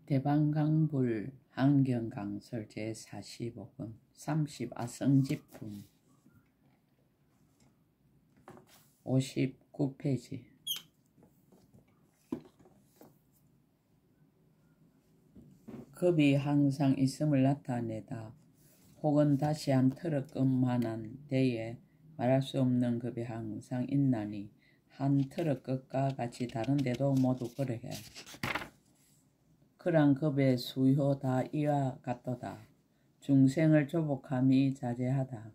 대방강불 한경강설 제45권 30아성집품 59페이지. 급이 항상 있음을 나타내다 혹은 다시 한 트럭급만한 데에 말할 수 없는 급이 항상 있나니 한 트럭급과 같이 다른 데도 모두 그러해. 그러한 급의 수효 다 이와 같도다. 중생을 조복함이 자제하다.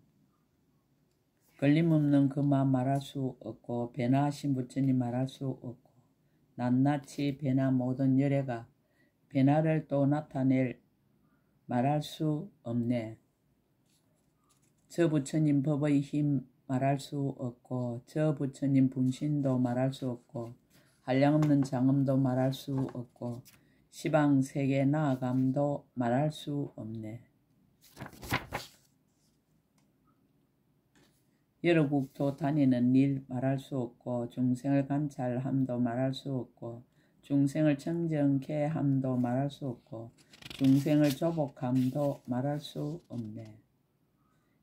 걸림없는 그만 말할 수 없고 배나하신 부처님 말할 수 없고 낱낱이 배나 모든 열애가 배나를 또 나타낼 말할 수 없네. 저 부처님 법의 힘 말할 수 없고 저 부처님 분신도 말할 수 없고 한량없는 장엄도 말할 수 없고 시방세계 나아감도 말할 수 없네. 여러 국토 다니는 일 말할 수 없고 중생을 관찰함도 말할 수 없고 중생을 청정케 함도 말할 수 없고 중생을 조복함도 말할 수 없네.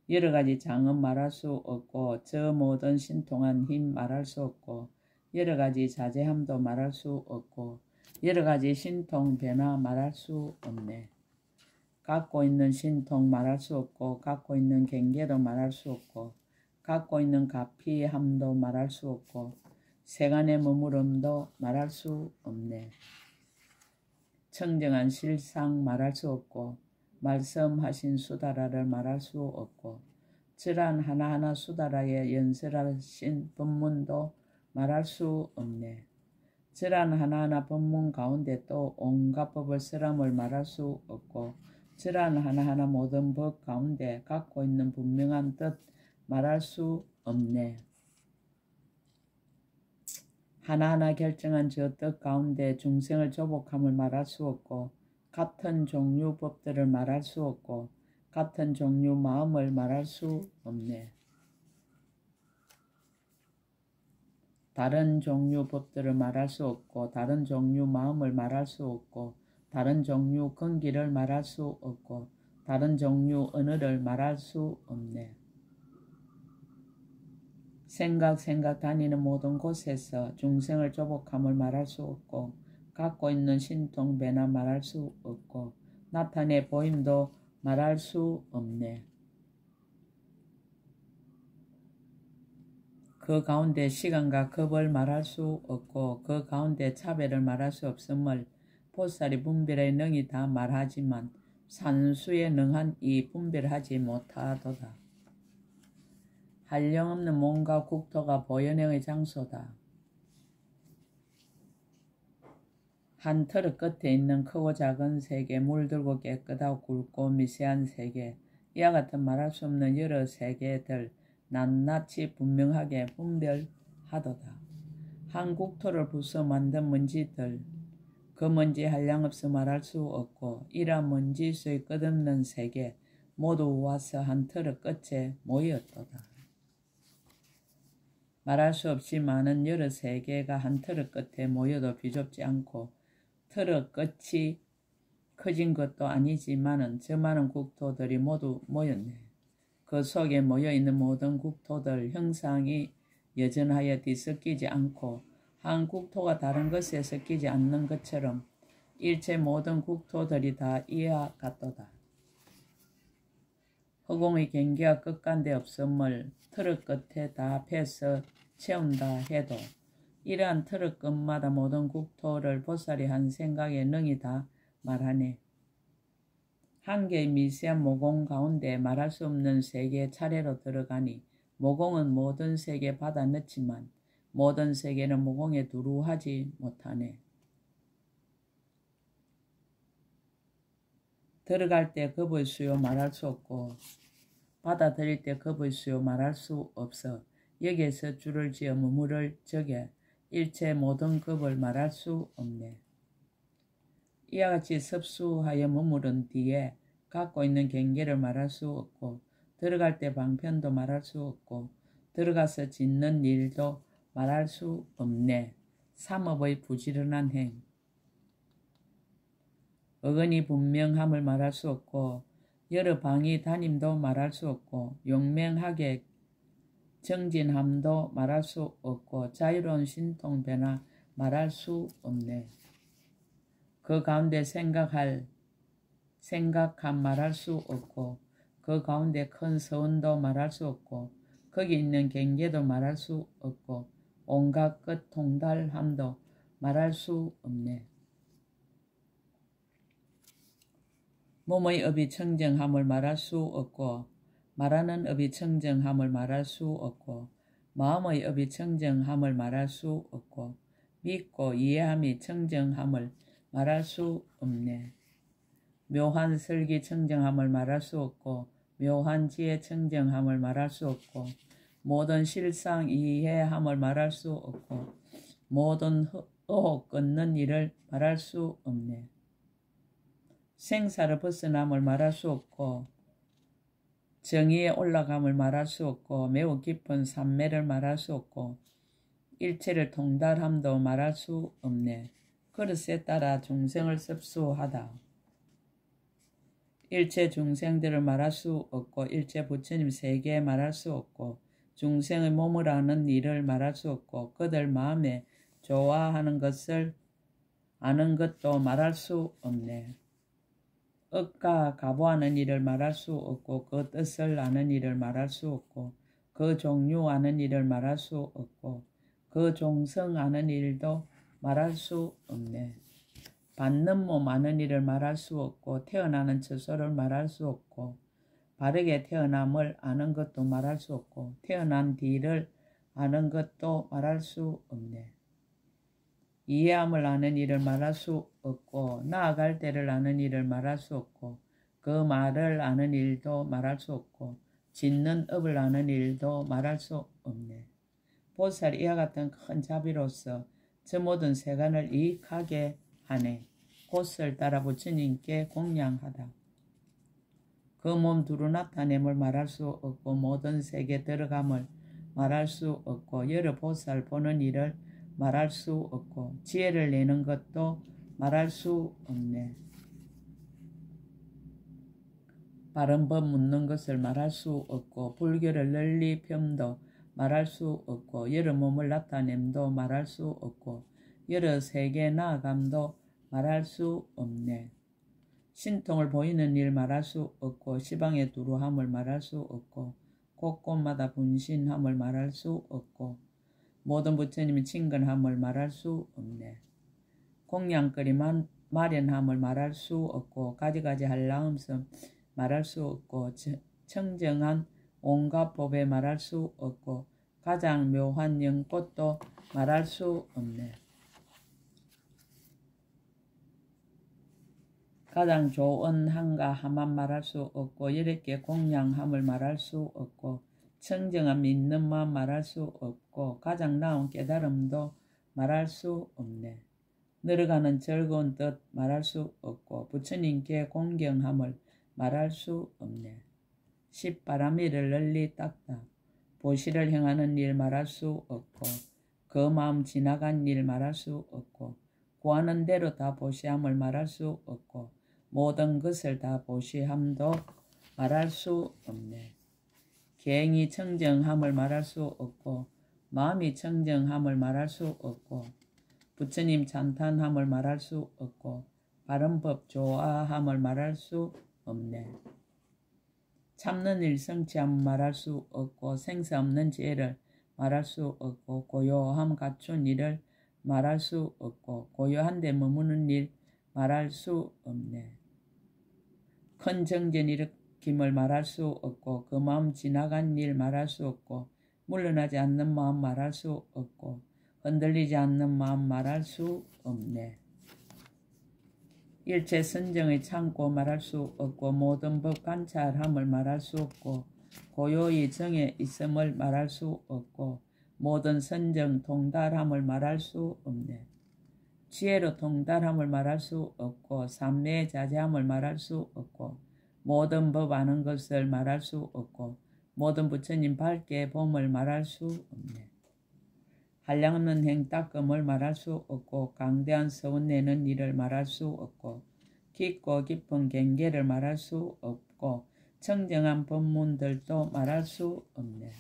여러 가지 장엄 말할 수 없고 저 모든 신통한 힘 말할 수 없고 여러 가지 자제함도 말할 수 없고 여러 가지 신통 변화 말할 수 없네. 갖고 있는 신통 말할 수 없고 갖고 있는 경계도 말할 수 없고 갖고 있는 가피함도 말할 수 없고 세간의 머무름도 말할 수 없네. 청정한 실상 말할 수 없고 말씀하신 수다라를 말할 수 없고 저란 하나하나 수다라의 연설하신 법문도 말할 수 없네. 저란 하나하나 법문 가운데 또 온갖 법을 쓰람을 말할 수 없고 저란 하나하나 모든 법 가운데 갖고 있는 분명한 뜻 말할 수 없네. 하나하나 결정한 저 뜻 가운데 중생을 조복함을 말할 수 없고 같은 종류 법들을 말할 수 없고 같은 종류 마음을 말할 수 없네. 다른 종류 법들을 말할 수 없고 다른 종류 마음을 말할 수 없고 다른 종류 근기를 말할 수 없고 다른 종류 언어를 말할 수 없네. 생각 다니는 모든 곳에서 중생을 조복함을 말할 수 없고 갖고 있는 신통 배나 말할 수 없고 나타내 보임도 말할 수 없네. 그 가운데 시간과 급을 말할 수 없고 그 가운데 차별을 말할 수 없음을 보살이 분별의 능이 다 말하지만 산수에 능한 이 분별하지 못하도다. 한량없는 몸과 국토가 보현행의 장소다. 한 트럭 끝에 있는 크고 작은 세계, 물들고 깨끗하고 굵고 미세한 세계, 이와 같은 말할 수 없는 여러 세계들 낱낱이 분명하게 분별하도다. 한 국토를 부숴 만든 먼지들, 그 먼지 한량없어 말할 수 없고 이러한 먼지수의 끝없는 세계 모두 와서 한 트럭 끝에 모였도다. 말할 수 없이 많은 여러 세계가 한 트럭 끝에 모여도 비좁지 않고 트럭 끝이 커진 것도 아니지만은 저 많은 국토들이 모두 모였네. 그 속에 모여있는 모든 국토들 형상이 여전하여 뒤섞이지 않고 한 국토가 다른 것에 섞이지 않는 것처럼 일체 모든 국토들이 다 이와 같도다. 허공의 경계가 끝간데 없음을 트럭 끝에 다 패서 채운다 해도 이러한 트럭 끝마다 모든 국토를 보살이 한 생각에 능히 다 말하네. 한 개의 미세한 모공 가운데 말할 수 없는 세계 차례로 들어가니 모공은 모든 세계에 받아 넣지만 모든 세계는 모공에 두루하지 못하네. 들어갈 때 겁의 수요 말할 수 없고 받아들일 때 겁의 수요 말할 수 없어 여기에서 줄을 지어 머무를 적에 일체 모든 겁을 말할 수 없네. 이와 같이 섭수하여 머무른 뒤에 갖고 있는 경계를 말할 수 없고 들어갈 때 방편도 말할 수 없고 들어가서 짓는 일도 말할 수 없네. 삼업의 부지런한 행. 어근이 분명함을 말할 수 없고 여러 방이 다님도 말할 수 없고 용맹하게 정진함도 말할 수 없고 자유로운 신통 변화 말할 수 없네. 그 가운데 생각함 말할 수 없고 그 가운데 큰 서원도 말할 수 없고 거기 있는 경계도 말할 수 없고 온갖 끝 통달함도 말할 수 없네. 몸의 업이 청정함을 말할 수 없고 말하는 업이 청정함을 말할 수 없고 마음의 업이 청정함을 말할 수 없고 믿고 이해함이 청정함을 말할 수 없네. 묘한 설기 청정함을 말할 수 없고 묘한 지혜 청정함을 말할 수 없고 모든 실상 이해함을 말할 수 없고 모든 의혹 끊는 일을 말할 수 없네. 생사를 벗어남을 말할 수 없고 정의에 올라감을 말할 수 없고 매우 깊은 삼매를 말할 수 없고 일체를 통달함도 말할 수 없네. 그릇에 따라 중생을 섭수하다. 일체 중생들을 말할 수 없고 일체 부처님 세계에 말할 수 없고 중생의 몸을 아는 일을 말할 수 없고 그들 마음에 좋아하는 것을 아는 것도 말할 수 없네. 억가 가보하는 일을 말할 수 없고 그 뜻을 아는 일을 말할 수 없고 그 종류 아는 일을 말할 수 없고 그 종성 아는 일도 말할 수 없네. 받는 몸 아는 일을 말할 수 없고 태어나는 처소를 말할 수 없고 바르게 태어남을 아는 것도 말할 수 없고 태어난 뒤를 아는 것도 말할 수 없네. 이해함을 아는 일을 말할 수 없고 나아갈 때를 아는 일을 말할 수 없고 그 말을 아는 일도 말할 수 없고 짓는 업을 아는 일도 말할 수 없네. 보살 이와 같은 큰 자비로서 저 모든 세간을 이익하게 하네. 곧을 따라 부처님께 공양하다. 그 몸 두루 나타냄을 말할 수 없고 모든 세계 들어감을 말할 수 없고 여러 보살 보는 일을 말할 수 없고 지혜를 내는 것도 말할 수 없네. 바른 법 묻는 것을 말할 수 없고 불교를 널리 펴도 말할 수 없고 여러 몸을 나타냄도 말할 수 없고 여러 세계 나아감도 말할 수 없네. 신통을 보이는 일 말할 수 없고 시방에 두루함을 말할 수 없고 곳곳마다 분신함을 말할 수 없고 모든 부처님이 친근함을 말할 수 없네. 공양거리 마련함을 말할 수 없고 가지가지 한라음성 말할 수 없고 청정한 온갖 법에 말할 수 없고 가장 묘한 영꽃도 말할 수 없네. 가장 좋은 한가 함만 말할 수 없고 여렵게 공양함을 말할 수 없고 청정한 믿는만 말할 수 없고 가장 나은 깨달음도 말할 수 없네. 늘어가는 즐거운 뜻 말할 수 없고 부처님께 공경함을 말할 수 없네. 십바라미를 널리 닦다. 보시를 행하는 일 말할 수 없고 그 마음 지나간 일 말할 수 없고 구하는 대로 다 보시함을 말할 수 없고 모든 것을 다 보시함도 말할 수 없네. 계행이 청정함을 말할 수 없고 마음이 청정함을 말할 수 없고 부처님 찬탄함을 말할 수 없고 바른 법 좋아함을 말할 수 없네. 참는 일 성취함을 말할 수 없고 생사 없는 지혜를 말할 수 없고 고요함 갖춘 일을 말할 수 없고 고요한 데 머무는 일 말할 수 없네. 큰 정전 일으킴을 말할 수 없고 그 마음 지나간 일 말할 수 없고 물러나지 않는 마음 말할 수 없고 흔들리지 않는 마음 말할 수 없네. 일체 선정의 창고 말할 수 없고 모든 법 관찰함을 말할 수 없고 고요히 정에 있음을 말할 수 없고 모든 선정 통달함을 말할 수 없네. 지혜로 통달함을 말할 수 없고 삼매의 자제함을 말할 수 없고 모든 법 아는 것을 말할 수 없고 모든 부처님 밝게 봄을 말할 수 없네. 한량없는 행닦음을 말할 수 없고 강대한 서운 내는 일을 말할 수 없고 깊고 깊은 경계를 말할 수 없고 청정한 법문들도 말할 수 없네.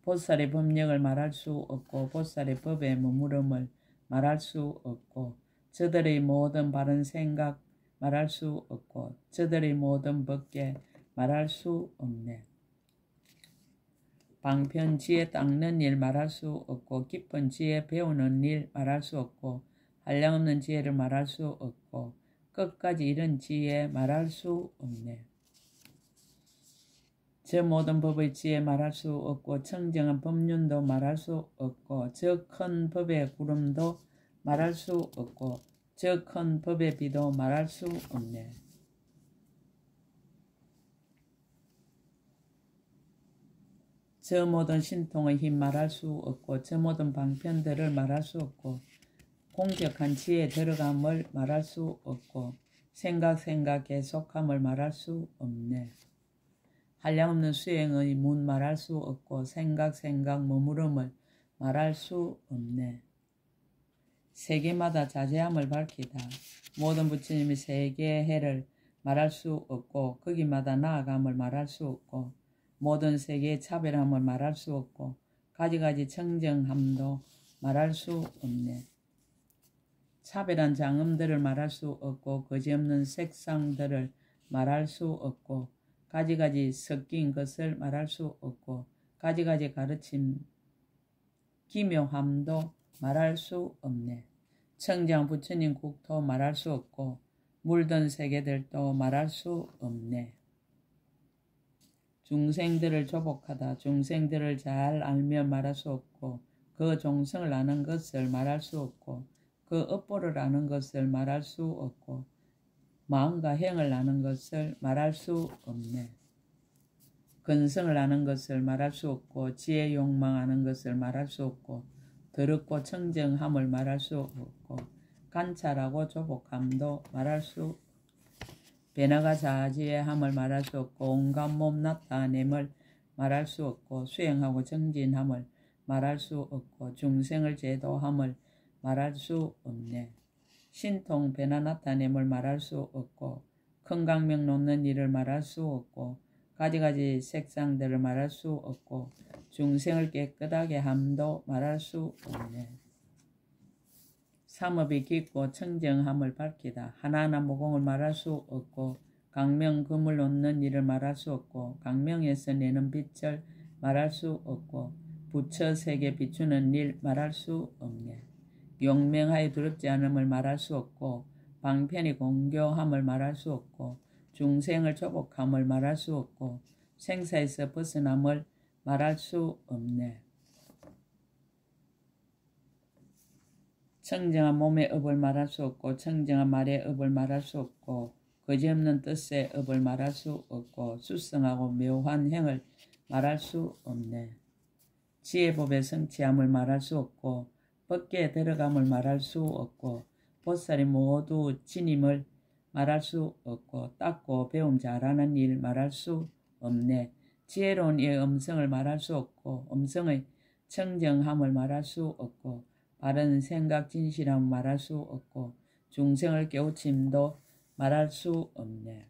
보살의 법력을 말할 수 없고 보살의 법의 머무름을 말할 수 없고 저들의 모든 바른 생각 말할 수 없고 저들의 모든 법계 말할 수 없네. 방편 지혜 닦는 일 말할 수 없고 깊은 지혜 배우는 일 말할 수 없고 한량없는 지혜를 말할 수 없고 끝까지 이른 지혜 말할 수 없네. 저 모든 법의 지혜 말할 수 없고 청정한 법륜도 말할 수 없고 저 큰 법의 구름도 말할 수 없고 저 큰 법의 비도 말할 수 없네. 저 모든 신통의 힘 말할 수 없고 저 모든 방편들을 말할 수 없고 공격한 지혜에 들어감을 말할 수 없고 생각 계속함을 말할 수 없네. 한량없는 수행의 문 말할 수 없고 생각 머무름을 말할 수 없네. 세계마다 자제함을 밝히다. 모든 부처님이 세계의 해를 말할 수 없고 거기마다 나아감을 말할 수 없고 모든 세계의 차별함을 말할 수 없고 가지가지 청정함도 말할 수 없네. 차별한 장엄들을 말할 수 없고 거지없는 색상들을 말할 수 없고 가지가지 섞인 것을 말할 수 없고 가지가지 가르침 기묘함도 말할 수 없네. 청정 부처님 국토 말할 수 없고 물든 세계들도 말할 수 없네. 중생들을 조복하다. 중생들을 잘 알며 말할 수 없고 그 종성을 아는 것을 말할 수 없고 그 업보를 아는 것을 말할 수 없고 마음과 행을 아는 것을 말할 수 없네. 근성을 아는 것을 말할 수 없고 지혜 욕망 아는 것을 말할 수 없고 더럽고 청정함을 말할 수 없고 관찰하고 조복함도 말할 수 변화가 자지함을 말할 수 없고 온갖 몸 나타냄을 말할 수 없고 수행하고 정진함을 말할 수 없고 중생을 제도함을 말할 수 없네. 신통 변화 나타냄을 말할 수 없고 큰 강명 놓는 일을 말할 수 없고 가지가지 색상들을 말할 수 없고 중생을 깨끗하게 함도 말할 수 없네. 삼업이 깊고 청정함을 밝히다. 하나하나 무공을 말할 수 없고 강명 금을 놓는 일을 말할 수 없고 강명에서 내는 빛을 말할 수 없고 부처 세계 비추는 일 말할 수 없네. 용맹하여 두렵지 않음을 말할 수 없고 방편이 공교함을 말할 수 없고 중생을 조복함을 말할 수 없고 생사에서 벗어남을 말할 수 없네. 청정한 몸의 업을 말할 수 없고 청정한 말의 업을 말할 수 없고 거지없는 뜻의 업을 말할 수 없고 수성하고 묘한 행을 말할 수 없네. 지혜법의 성취함을 말할 수 없고 법계에 들어감을 말할 수 없고 보살이 모두 진임을 말할 수 없고 닦고 배움 잘하는 일 말할 수 없네. 지혜로운 이의 음성을 말할 수 없고 음성의 청정함을 말할 수 없고 바른 생각 진실함을 말할 수 없고 중생을 깨우침도 말할 수 없네.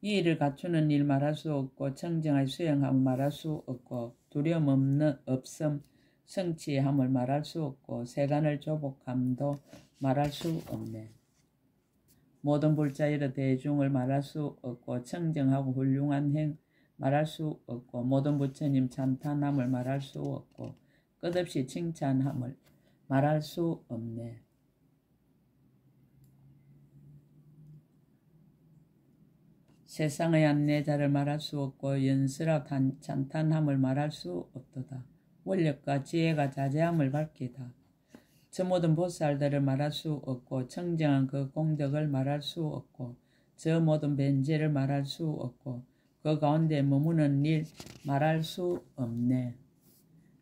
이 일을 갖추는 일 말할 수 없고 청정하여 수행함을 말할 수 없고 두려움 없는 없음 성취함을 말할 수 없고 세간을 조복함도 말할 수 없네. 모든 불자이르 대중을 말할 수 없고 청정하고 훌륭한 행 말할 수 없고 모든 부처님 찬탄함을 말할 수 없고 끝없이 칭찬함을 말할 수 없네. 세상의 안내자를 말할 수 없고 연설하 찬탄함을 말할 수 없도다. 원력과 지혜가 자제함을 밝히다. 저 모든 보살들을 말할 수 없고 청정한 그 공덕을 말할 수 없고 저 모든 변제를 말할 수 없고 그 가운데 머무는 일 말할 수 없네.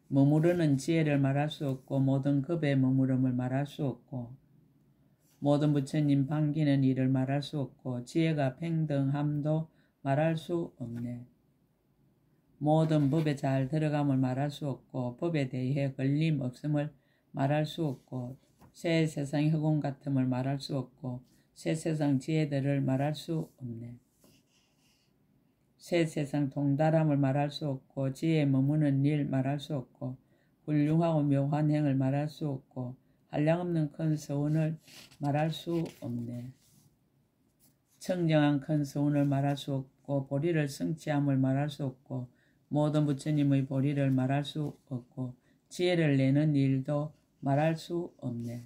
머무르는 지혜를 말할 수 없고 모든 급의 머무름을 말할 수 없고 모든 부처님 반기는 일을 말할 수 없고 지혜가 평등함도 말할 수 없네. 모든 법에 잘 들어감을 말할 수 없고 법에 대해 걸림 없음을 말할 수 없고 새 세상의 허공 같음을 말할 수 없고 새 세상 지혜들을 말할 수 없네. 새 세상 통달함을 말할 수 없고 지혜에 머무는 일 말할 수 없고 훌륭하고 묘한 행을 말할 수 없고 한량없는 큰 서원을 말할 수 없네. 청정한 큰 서원을 말할 수 없고 보리를 성취함을 말할 수 없고 모든 부처님의 보리를 말할 수 없고 지혜를 내는 일도 말할 수 없네.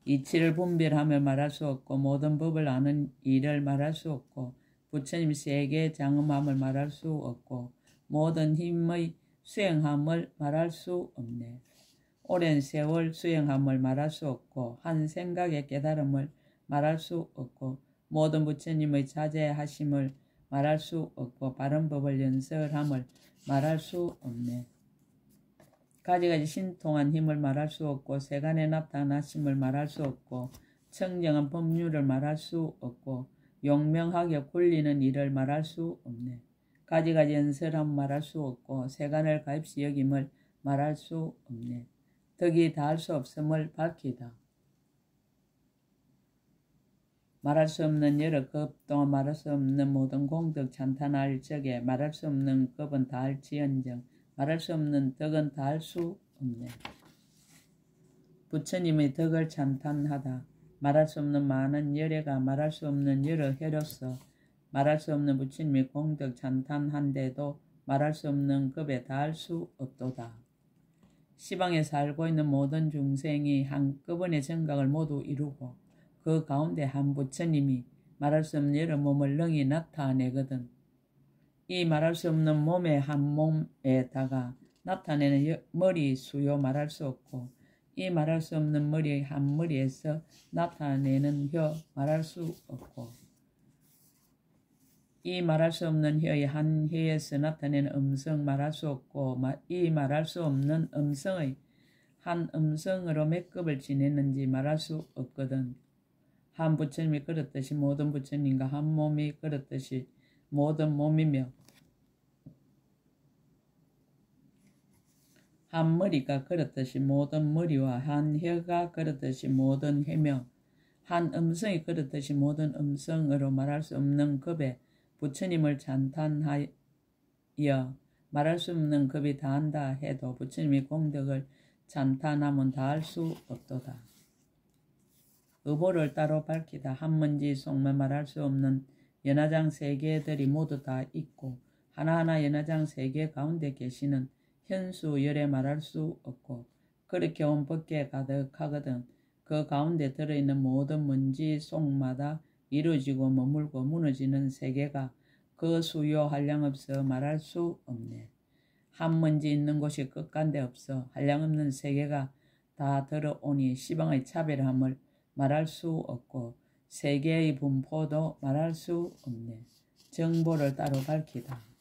이치를 분별하며 말할 수 없고 모든 법을 아는 일을 말할 수 없고 부처님 세계 장엄함을 말할 수 없고 모든 힘의 수행함을 말할 수 없네. 오랜 세월 수행함을 말할 수 없고 한 생각의 깨달음을 말할 수 없고 모든 부처님의 자제하심을 말할 수 없고 바른 법을 연설함을 말할 수 없네. 가지가지 신통한 힘을 말할 수 없고 세간에 나타나심을 말할 수 없고 청정한 법률을 말할 수 없고 용명하게 굴리는 일을 말할 수 없네. 가지가지 연설함을 말할 수 없고 세간을 가입시 여김을 말할 수 없네. 덕이 다할 수 없음을 밝히다. 말할 수 없는 여러 급 동안 말할 수 없는 모든 공덕 찬탄할 적에 말할 수 없는 급은 다할지언정 말할 수 없는 덕은 다할 수 없네. 부처님의 덕을 찬탄하다. 말할 수 없는 많은 열애가 말할 수 없는 여러 해로서 말할 수 없는 부처님의 공덕 찬탄한데도 말할 수 없는 급에 닿을 수 없도다. 시방에 살고 있는 모든 중생이 한꺼번에 정각을 모두 이루고 그 가운데 한 부처님이 말할 수 없는 여러 몸을 능히 나타내거든. 이 말할 수 없는 몸의 한 몸에다가 나타내는 머리 수요 말할 수 없고 이 말할 수 없는 머리 한 머리에서 나타내는 혀 말할 수 없고 이 말할 수 없는 혀의 한 혀에서 나타내는 음성 말할 수 없고 이 말할 수 없는 음성의 한 음성으로 몇 급을 지냈는지 말할 수 없거든. 한 부처님이 그렇듯이 모든 부처님과 한 몸이 그렇듯이 모든 몸이며 한 머리가 그렇듯이 모든 머리와 한 혀가 그렇듯이 모든 혀며 한 음성이 그렇듯이 모든 음성으로 말할 수 없는 급에 부처님을 찬탄하여 말할 수 없는 급이 다한다 해도 부처님의 공덕을 찬탄하면 다할 수 없도다. 의보를 따로 밝히다. 한문지 속만 말할 수 없는 연화장 세계들이 모두 다 있고 하나하나 연화장 세계 가운데 계시는 현수 열에 말할 수 없고 그렇게 온 법계 가득하거든. 그 가운데 들어있는 모든 문지 속마다 이루어지고 머물고 무너지는 세계가 그 수요 한량없어 말할 수 없네. 한 문지 있는 곳이 끝간데 없어 한량없는 세계가 다 들어오니 시방의 차별함을 말할 수 없고 세계의 분포도 말할 수 없네. 정보를 따로 밝히다.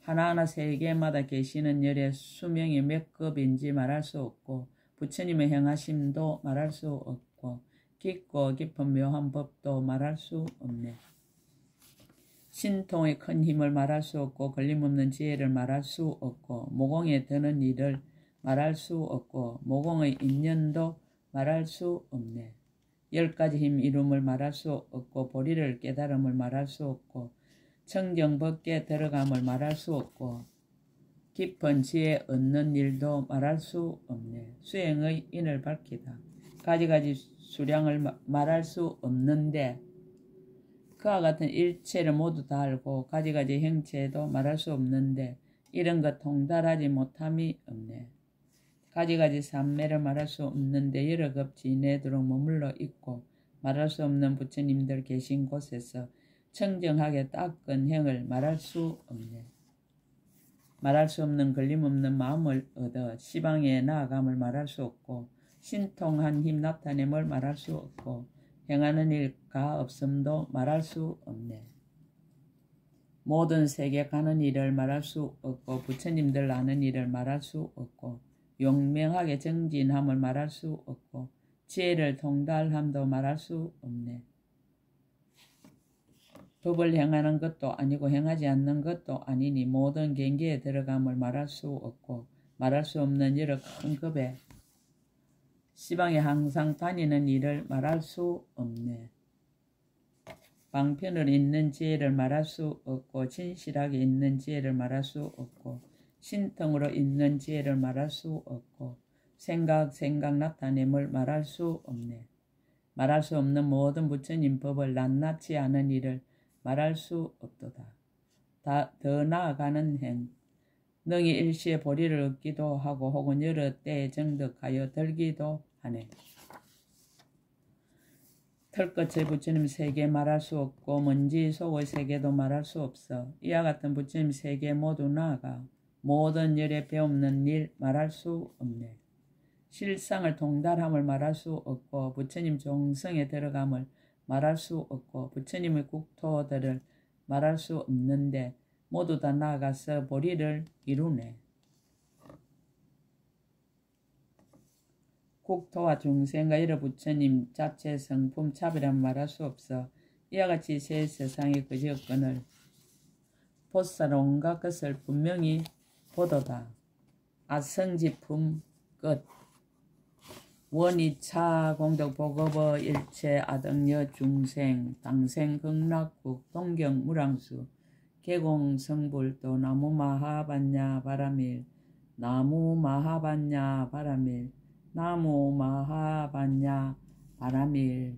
하나하나 세계마다 계시는 열의 수명이 몇 급인지 말할 수 없고 부처님의 행하심도 말할 수 없고 깊고 깊은 묘한 법도 말할 수 없네. 신통의 큰 힘을 말할 수 없고 걸림없는 지혜를 말할 수 없고 모공에 드는 일을 말할 수 없고 모공의 인연도 말할 수 없네. 10가지 힘 이름을 말할 수 없고 보리를 깨달음을 말할 수 없고 청정법계 들어감을 말할 수 없고 깊은 지혜 얻는 일도 말할 수 없네. 수행의 인을 밝히다. 가지가지 수량을 말할 수 없는데 그와 같은 일체를 모두 다 알고 가지가지 형체도 말할 수 없는데 이런 것 통달하지 못함이 없네. 가지가지 삼매를 말할 수 없는데 여러 급 지내도록 머물러 있고 말할 수 없는 부처님들 계신 곳에서 청정하게 닦은 행을 말할 수 없네. 말할 수 없는 걸림없는 마음을 얻어 시방에 나아감을 말할 수 없고 신통한 힘 나타냄을 말할 수 없고 행하는 일가 없음도 말할 수 없네. 모든 세계 가는 일을 말할 수 없고 부처님들 아는 일을 말할 수 없고 용명하게 정진함을 말할 수 없고 지혜를 통달함도 말할 수 없네. 법을 행하는 것도 아니고 행하지 않는 것도 아니니 모든 경계에 들어감을 말할 수 없고 말할 수 없는 여러 큰 급에 시방에 항상 다니는 일을 말할 수 없네. 방편을 잇는 지혜를 말할 수 없고 진실하게 잇는 지혜를 말할 수 없고 신통으로 잇는 지혜를 말할 수 없고 생각 나타냄을 말할 수 없네. 말할 수 없는 모든 부처님 법을 낱낱이 아는 일을 말할 수 없도다. 더 나아가는 행 능히 일시에 보리를 얻기도 하고 혹은 여러 때에 정득하여 들기도 하네. 털끝의 부처님 세계 말할 수 없고 먼지 속의 세계도 말할 수 없어. 이와 같은 부처님 세계 모두 나아가 모든 열에 배없는 일 말할 수 없네. 실상을 통달함을 말할 수 없고 부처님 종성에 들어감을 말할 수 없고 부처님의 국토들을 말할 수 없는데 모두 다 나아가서 보리를 이루네. 국토와 중생과 여러 부처님 자체 성품 차별함을 말할 수 없어. 이와 같이 새 세상의 그 여건을 보살 온갖 것을 분명히 보도다. 아성지품 끝. 원이차 공덕보급어 일체 아등여 중생 당생 극락국 동경 무랑수 개공성불도 나무마하반야 바라밀 나무마하반야 바라밀 나무마하반야 바라밀